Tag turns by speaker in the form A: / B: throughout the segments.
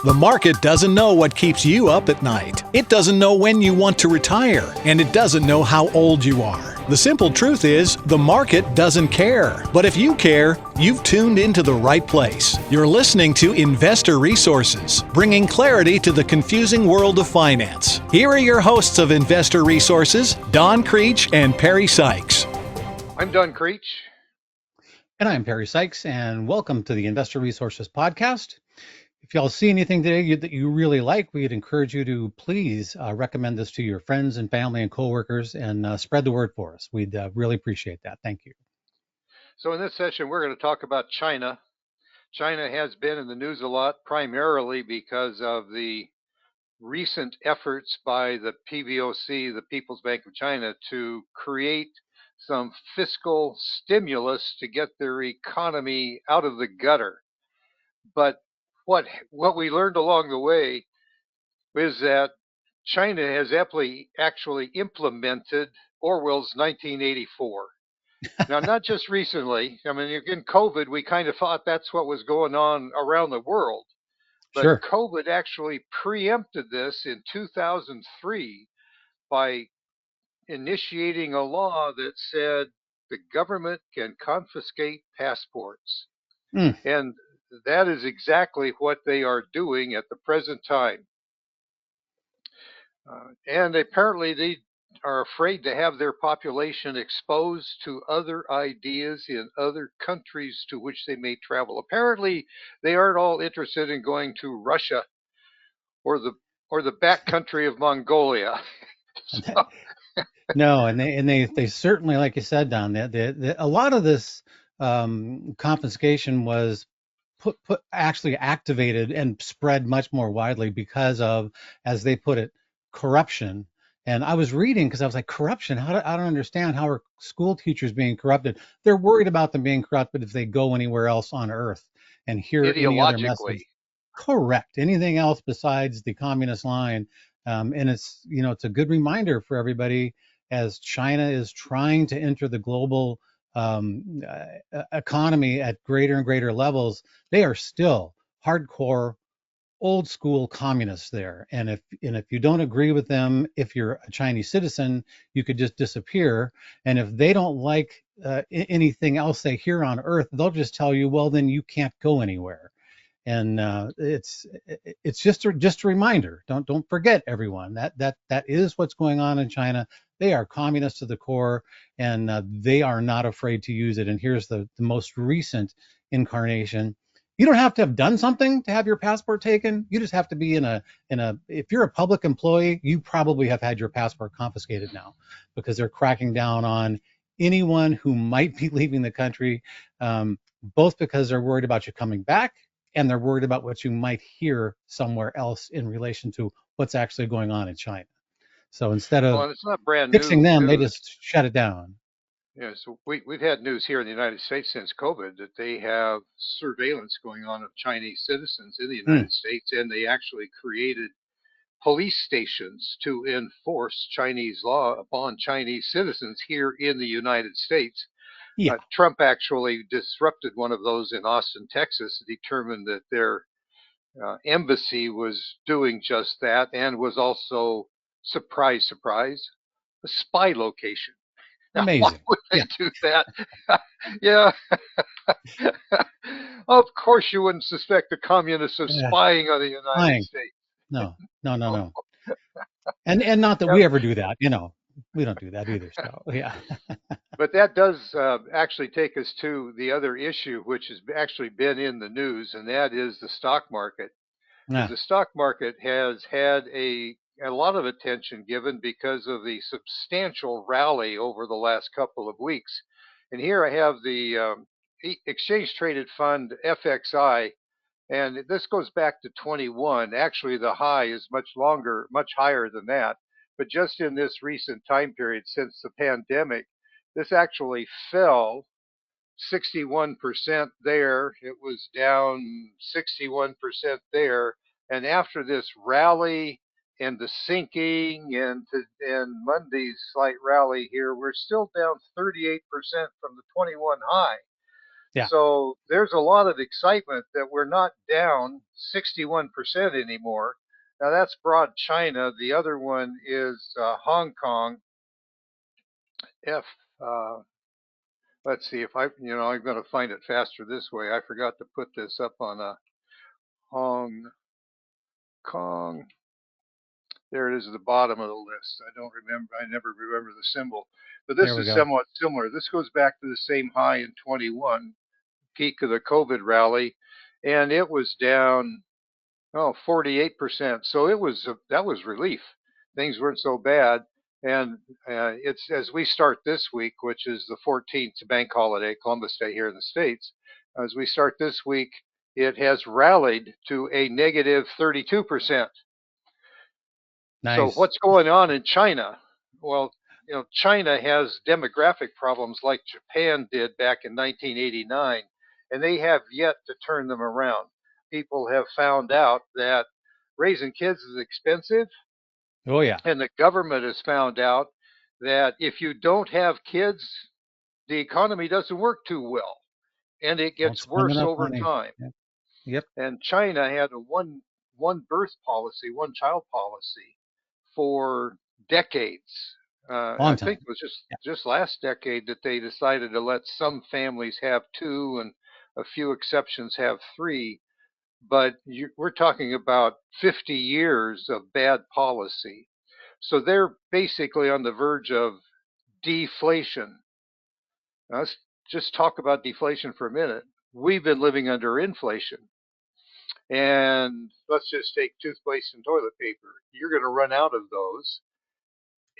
A: The market doesn't know what keeps you up at night. It doesn't know when you want to retire, and it doesn't know how old you are. The simple truth is, the market doesn't care. But if you care, you've tuned into the right place. You're listening to Investor Resources, bringing clarity to the confusing world of finance. Here are your hosts of Investor Resources, Don Creech and Perry Sykes.
B: I'm Don Creech.
C: And I'm Perry Sykes, and welcome to the Investor Resources Podcast. If y'all see anything today that you really like, we'd encourage you to please recommend this to your friends and family and coworkers and spread the word for us. We'd really appreciate that. Thank you.
B: So in this session, we're going to talk about China. China has been in the news a lot, primarily because of the recent efforts by the PBOC, the People's Bank of China, to create some fiscal stimulus to get their economy out of the gutter. But what we learned along the way is that China has actually implemented Orwell's 1984. Now, not just recently. I mean, in COVID, we kind of thought that's what was going on around the world. But
C: Sure.
B: COVID actually preempted this in 2003 by initiating a law that said the government can confiscate passports.
C: Mm.
B: And that is exactly what they are doing at the present time. And apparently they are afraid to have their population exposed to other ideas in other countries to which they may travel. Apparently, they aren't all interested in going to Russia or the back country of Mongolia. So,
C: No, and they certainly, like you said, Don, a lot of this confiscation was put actually activated and spread much more widely because of, as they put it, corruption. And I was reading because I was like, corruption? I don't understand. How are school teachers being corrupted? They're worried about them being corrupted if they go anywhere else on Earth and hear any other
B: ideologically.
C: message. Correct. Anything else besides the communist line. And it's a good reminder for everybody as China is trying to enter the global economy at greater and greater levels. They are still hardcore old school communists there. And if you don't agree with them, if you're a Chinese citizen, you could just disappear. And if they don't like anything else they hear on Earth, they'll just tell you, well, then you can't go anywhere. And it's just a reminder. Don't forget, everyone, that is what's going on in China. They are communists to the core, and they are not afraid to use it. And here's the most recent incarnation. You don't have to have done something to have your passport taken. You just have to be if you're a public employee, you probably have had your passport confiscated now because they're cracking down on anyone who might be leaving the country, both because they're worried about you coming back and they're worried about what you might hear somewhere else in relation to what's actually going on in China. So instead of
B: It's not brand
C: fixing
B: new
C: them, they
B: news.
C: just shut it down.
B: Yeah, so we've had news here in the United States since COVID that they have surveillance going on of Chinese citizens in the
C: Mm,
B: United States, and they actually created police stations to enforce Chinese law upon Chinese citizens here in the United States.
C: yeah,
B: Trump actually disrupted one of those in Austin, Texas, determined that their embassy was doing just that and was also, surprise, surprise, a spy location. Now, why
C: amazing.
B: would they
C: Yeah,
B: do that? Yeah. Of course, you wouldn't suspect the communists of
C: yeah,
B: spying on the United
C: fine.
B: States.
C: No, no, no,
B: Oh,
C: no. And not that
B: yeah.
C: we ever do that. We don't do that either. So yeah.
B: But that does actually take us to the other issue, which has actually been in the news, and that is the stock market. Because
C: Yeah,
B: the stock market has had a lot of attention given because of the substantial rally over the last couple of weeks. And here I have the exchange traded fund FXI, and this goes back to 21. Actually, the high is much higher than that. But just in this recent time period since the pandemic, this actually fell 61% there. It was down 61% there. And after this rally and the sinking and Monday's slight rally here, we're still down 38% from the 21 high.
C: Yeah.
B: So there's a lot of excitement that we're not down 61% anymore. Now that's broad China. The other one is Hong Kong. If let's see if I'm going to find it faster this way. I forgot to put this up on a Hong Kong. There it is at the bottom of the list. I don't remember. I never remember the symbol. But
C: There
B: this
C: we
B: is
C: go.
B: somewhat similar. This goes back to the same high in 21, peak of the COVID rally, and it was down 48%. So that was relief. Things weren't so bad. And it's as we start this week, which is the 14th, bank holiday, Columbus Day here in the States. As we start this week, it has rallied to a negative 32%. So
C: Nice.
B: what's going on in China? Well, China has demographic problems like Japan did back in 1989, and they have yet to turn them around. People have found out that raising kids is expensive,
C: Oh yeah.
B: and the government has found out that if you don't have kids, the economy doesn't work too well, and it
C: Don't
B: gets
C: spend
B: worse
C: enough
B: over
C: money.
B: time.
C: Yep. Yep.
B: And China had a one birth policy, one child policy for decades.
C: Long
B: I think
C: time.
B: it was
C: Yeah.
B: just last decade that they decided to let some families have two and a few exceptions have three. But we're talking about 50 years of bad policy. So they're basically on the verge of deflation. Now, let's just talk about deflation for a minute. We've been living under inflation. And let's just take toothpaste and toilet paper. You're going to run out of those.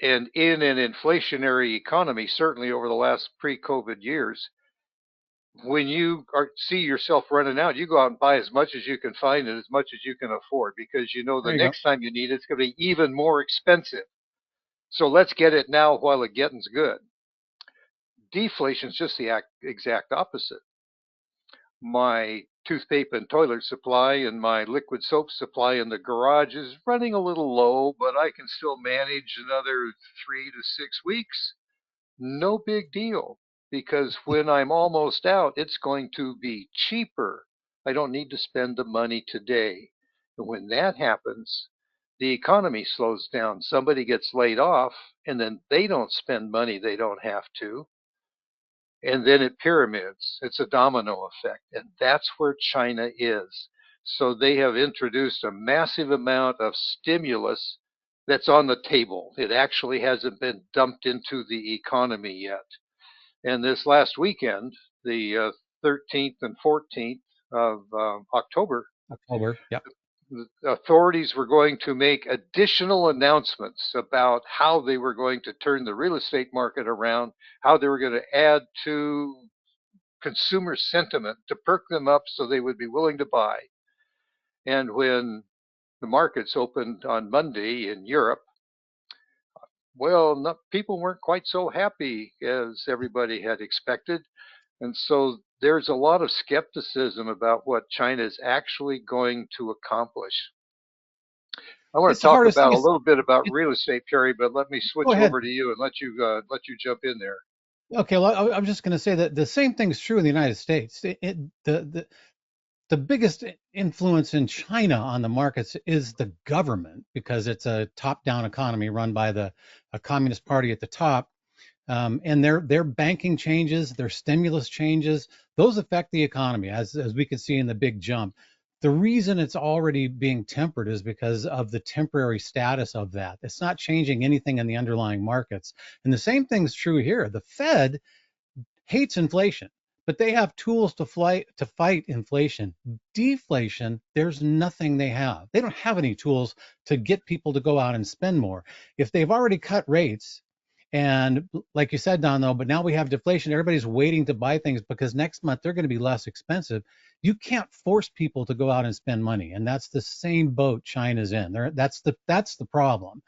B: And in an inflationary economy, certainly over the last pre-COVID years, when see yourself running out, you go out and buy as much as you can find and as much as you can afford because you know the
C: There you go.
B: next time you need it, it's going to be even more expensive. So let's get it now while the getting's good. Deflation is just the exact opposite. My toothpaste and toilet supply and my liquid soap supply in the garage is running a little low, but I can still manage another 3 to 6 weeks. No big deal, because when I'm almost out, it's going to be cheaper. I don't need to spend the money today. And when that happens, the economy slows down. Somebody gets laid off, and then they don't spend money they don't have to, and then it pyramids. It's a domino effect, and that's where China is. So they have introduced a massive amount of stimulus that's on the table. It actually hasn't been dumped into the economy yet. And this last weekend, the 13th and 14th of October,
C: October. Yep.
B: the authorities were going to make additional announcements about how they were going to turn the real estate market around, how they were going to add to consumer sentiment to perk them up so they would be willing to buy. And when the markets opened on Monday in Europe, well, people weren't quite so happy as everybody had expected. And so there's a lot of skepticism about what China is actually going to accomplish. I want
C: It's
B: to
C: the
B: talk
C: hardest thing.
B: about a little bit about
C: It,
B: real estate, Perry, but let me
C: Go
B: switch
C: ahead.
B: over to you and let you jump in there.
C: Okay. Well, I'm just going to say that the same thing's true in the United States. The biggest influence in China on the markets is the government because it's a top-down economy run by a communist party at the top. And their banking changes, their stimulus changes, those affect the economy, as we can see in the big jump. The reason it's already being tempered is because of the temporary status of that. It's not changing anything in the underlying markets. And the same thing's true here. The Fed hates inflation, but they have tools to fight inflation. Deflation, there's nothing they have. They don't have any tools to get people to go out and spend more. If they've already cut rates, and like you said, Don, though, but now we have deflation. Everybody's waiting to buy things because next month they're going to be less expensive. You can't force people to go out and spend money, and that's the same boat China's in. That's the problem.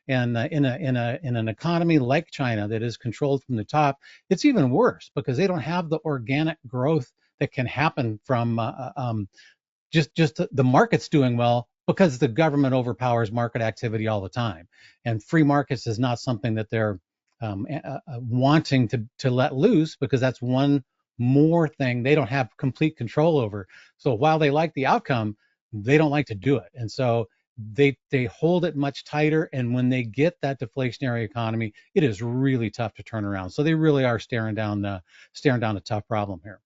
C: And in an economy like China that is controlled from the top, it's even worse because they don't have the organic growth that can happen from just the market's doing well because the government overpowers market activity all the time, and free markets is not something that they're wanting to let loose because that's one more thing they don't have complete control over. So while they like the outcome, they don't like to do it. And so they hold it much tighter. And when they get that deflationary economy, it is really tough to turn around. So they really are staring down a tough problem here.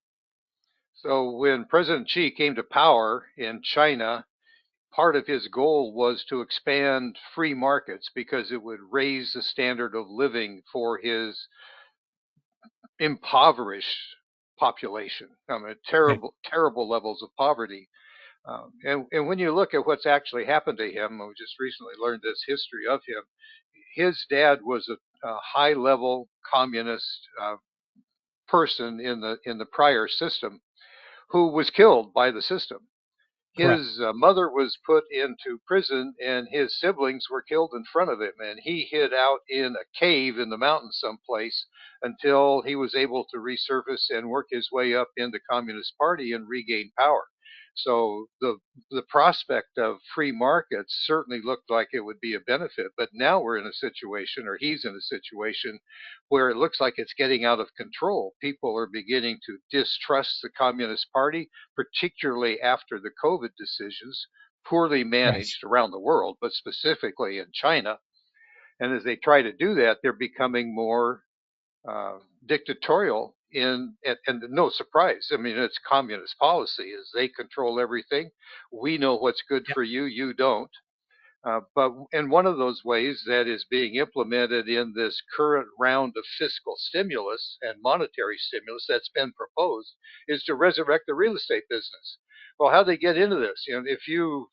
B: So when President Xi came to power in China, part of his goal was to expand free markets because it would raise the standard of living for his impoverished population. I mean,
C: Right.
B: terrible levels of poverty. And when you look at what's actually happened to him, we just recently learned this history of him. His dad was a high-level communist person in the prior system who was killed by the system.
C: Correct.
B: His mother was put into prison and his siblings were killed in front of him, and he hid out in a cave in the mountains someplace until he was able to resurface and work his way up in the Communist Party and regain power. So the prospect of free markets certainly looked like it would be a benefit, but now we're in a situation, or he's in a situation, where it looks like it's getting out of control. People are beginning to distrust the Communist Party, particularly after the COVID decisions, poorly
C: Right.
B: managed around the world, but specifically in China. And as they try to do that, they're becoming more dictatorial and no surprise. I mean, it's communist policy is they control everything. We know what's good
C: Yep.
B: for you, you don't. But in one of those ways that is being implemented in this current round of fiscal stimulus and monetary stimulus that's been proposed is to resurrect the real estate business. Well, how they get into this? You know, if you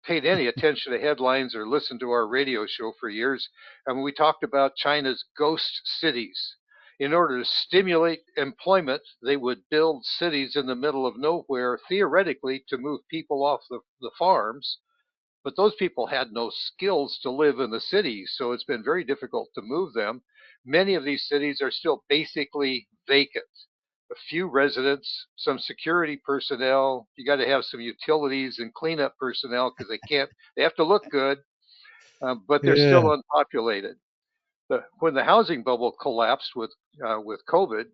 B: paid any attention to headlines or listened to our radio show for years, I mean, we talked about China's ghost cities. In order to stimulate employment, they would build cities in the middle of nowhere, theoretically, to move people off the farms, but those people had no skills to live in the cities, so it's been very difficult to move them. Many of these cities are still basically vacant. A few residents, some security personnel. You got to have some utilities and cleanup personnel because they have to look good, but they're
C: Yeah.
B: still unpopulated. When the housing bubble collapsed with COVID,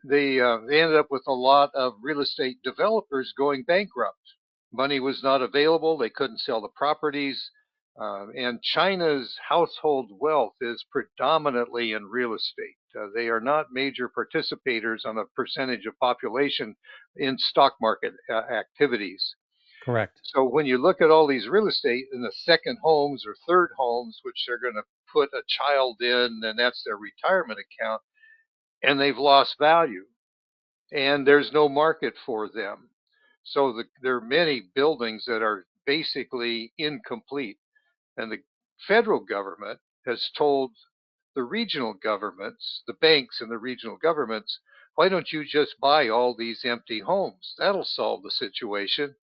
B: they ended up with a lot of real estate developers going bankrupt. Money was not available. They couldn't sell the properties. And China's household wealth is predominantly in real estate. They are not major participators on a percentage of population in stock market activities.
C: Correct.
B: So when you look at all these real estate in the second homes or third homes, which they're going to put a child in, and that's their retirement account, and they've lost value and there's no market for them. So there are many buildings that are basically incomplete. And the federal government has told the regional governments, the banks and the regional governments, why don't you just buy all these empty homes? That'll solve the situation.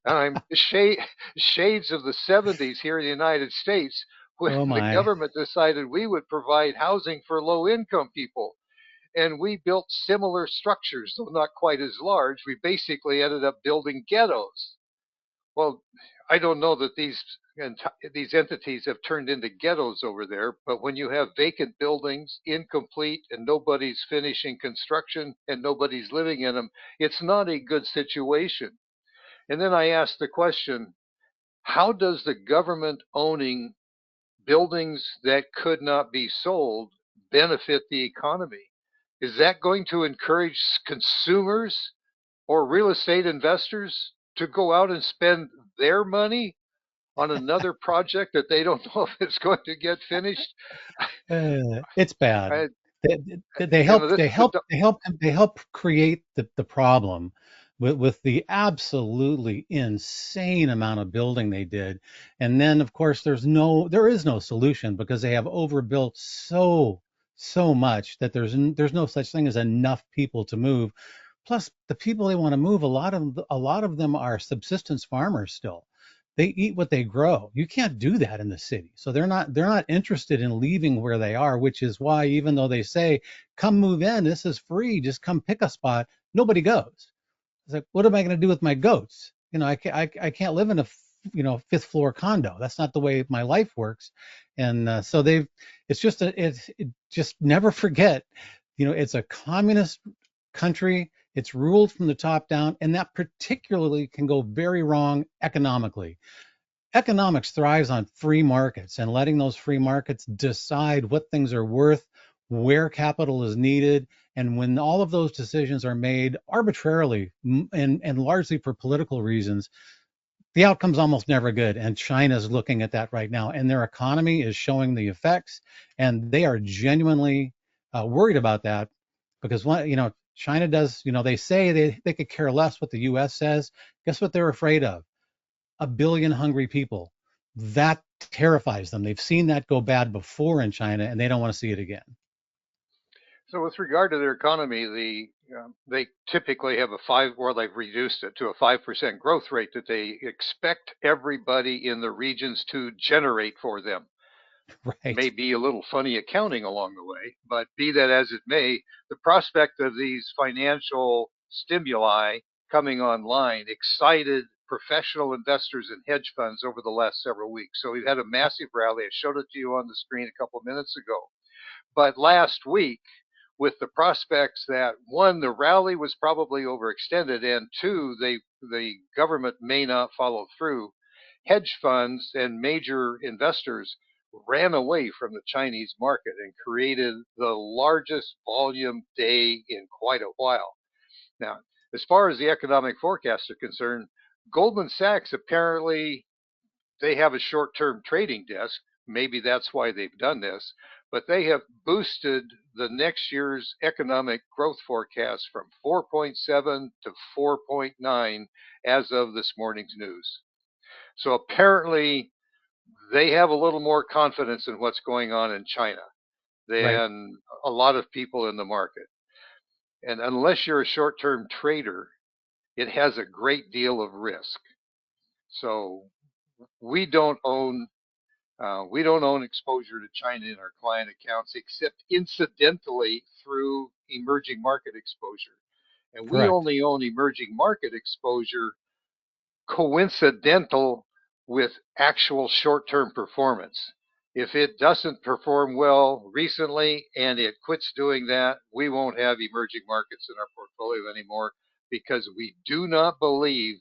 B: And I'm shades of the 70s here in the United States when
C: Oh
B: the
C: my.
B: government decided we would provide housing for low income people, and we built similar structures, though not quite as large. We basically ended up building ghettos. Well, I don't know that these entities have turned into ghettos over there, but when you have vacant buildings, incomplete, and nobody's finishing construction and nobody's living in them, it's not a good situation. And then I asked the question, how does the government owning buildings that could not be sold benefit the economy? Is that going to encourage consumers or real estate investors to go out and spend their money on another project that they don't know if it's going to get finished?
C: It's bad.
B: I,
C: They, they
B: you know,
C: help
B: this
C: they
B: is the
C: help they help create the problem with the absolutely insane amount of building they did. And then of course there is no solution because they have overbuilt so much that there's no such thing as enough people to move. Plus, the people they want to move, a lot of them are subsistence farmers still. They eat what they grow. You can't do that in the city. So they're not interested in leaving where they are, which is why even though they say, "Come move in, this is free, just come pick a spot," nobody goes. It's like, what am I going to do with my goats? I can't live in a fifth floor condo. That's not the way my life works. And so it's just never forget It's a communist country. It's ruled from the top down, and that particularly can go very wrong economically. Economics thrives on free markets and letting those free markets decide what things are worth, where capital is needed. And when all of those decisions are made arbitrarily and largely for political reasons, the outcome's almost never good. And China's looking at that right now, and their economy is showing the effects, and they are genuinely worried about that because China does, they say they could care less what the US says. Guess what they're afraid of? A billion hungry people. That terrifies them. They've seen that go bad before in China, and they don't want to see it again.
B: So with regard to their economy, they typically have they've reduced it to a 5% growth rate that they expect everybody in the regions to generate for them.
C: Right.
B: May be a little funny accounting along the way, but be that as it may, the prospect of these financial stimuli coming online excited professional investors and hedge funds over the last several weeks. So we've had a massive rally. I showed it to you on the screen a couple of minutes ago. But last week, with the prospects that one, the rally was probably overextended, and two, the government may not follow through, hedge funds and major investors ran away from the Chinese market and created the largest volume day in quite a while. Now, as far as the economic forecasts are concerned, Goldman Sachs apparently they have a short-term trading desk. Maybe that's why they've done this, but they have boosted the next year's economic growth forecast from 4.7 to 4.9 as of this morning's news. So apparently they have a little more confidence in what's going on in China
C: Right.
B: than a lot of people in the market. And unless you're a short-term trader, it has a great deal of risk. So we don't own exposure to China in our client accounts, except incidentally through emerging market exposure. And we
C: Correct.
B: only own emerging market exposure coincidental with actual short-term performance. If it doesn't perform well recently and it quits doing that, we won't have emerging markets in our portfolio anymore because we do not believe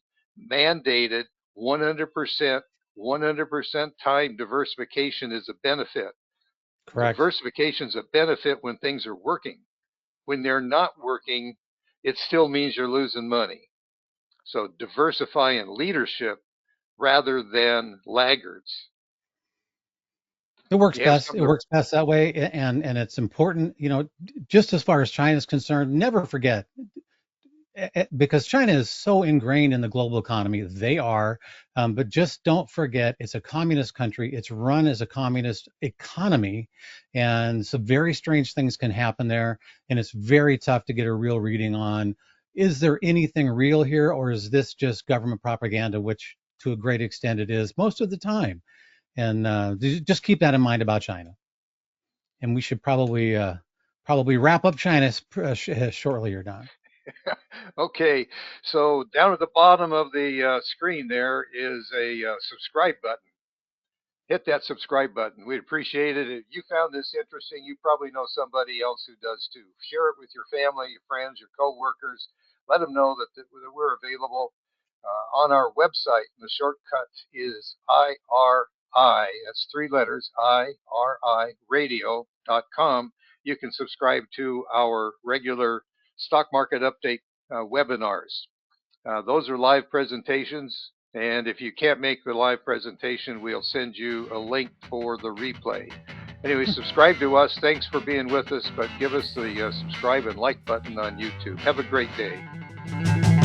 B: mandated 100% time diversification is a benefit.
C: Correct.
B: Diversification is a benefit when things are working. When they're not working, it still means you're losing money. So diversify in leadership rather than laggards.
C: It works
B: You have
C: best. It
B: something to,
C: works best that way, and it's important. Just as far as China is concerned, never forget because China is so ingrained in the global economy. They are, but just don't forget it's a communist country. It's run as a communist economy, and some very strange things can happen there. And it's very tough to get a real reading on, is there anything real here, or is this just government propaganda, which to a great extent it is most of the time. And just keep that in mind about China. And we should probably wrap up China shortly, or Don.
B: okay, so down at the bottom of the screen there is a subscribe button. Hit that subscribe button. We'd appreciate it. If you found this interesting, you probably know somebody else who does too. Share it with your family, your friends, your coworkers. Let them know that we're available on our website. The shortcut is IRI. That's three letters, IRI radio.com. You can subscribe to our regular stock market update webinars. Those are live presentations. And if you can't make the live presentation, we'll send you a link for the replay. Anyway, subscribe to us. Thanks for being with us, but give us the subscribe and like button on YouTube. Have a great day.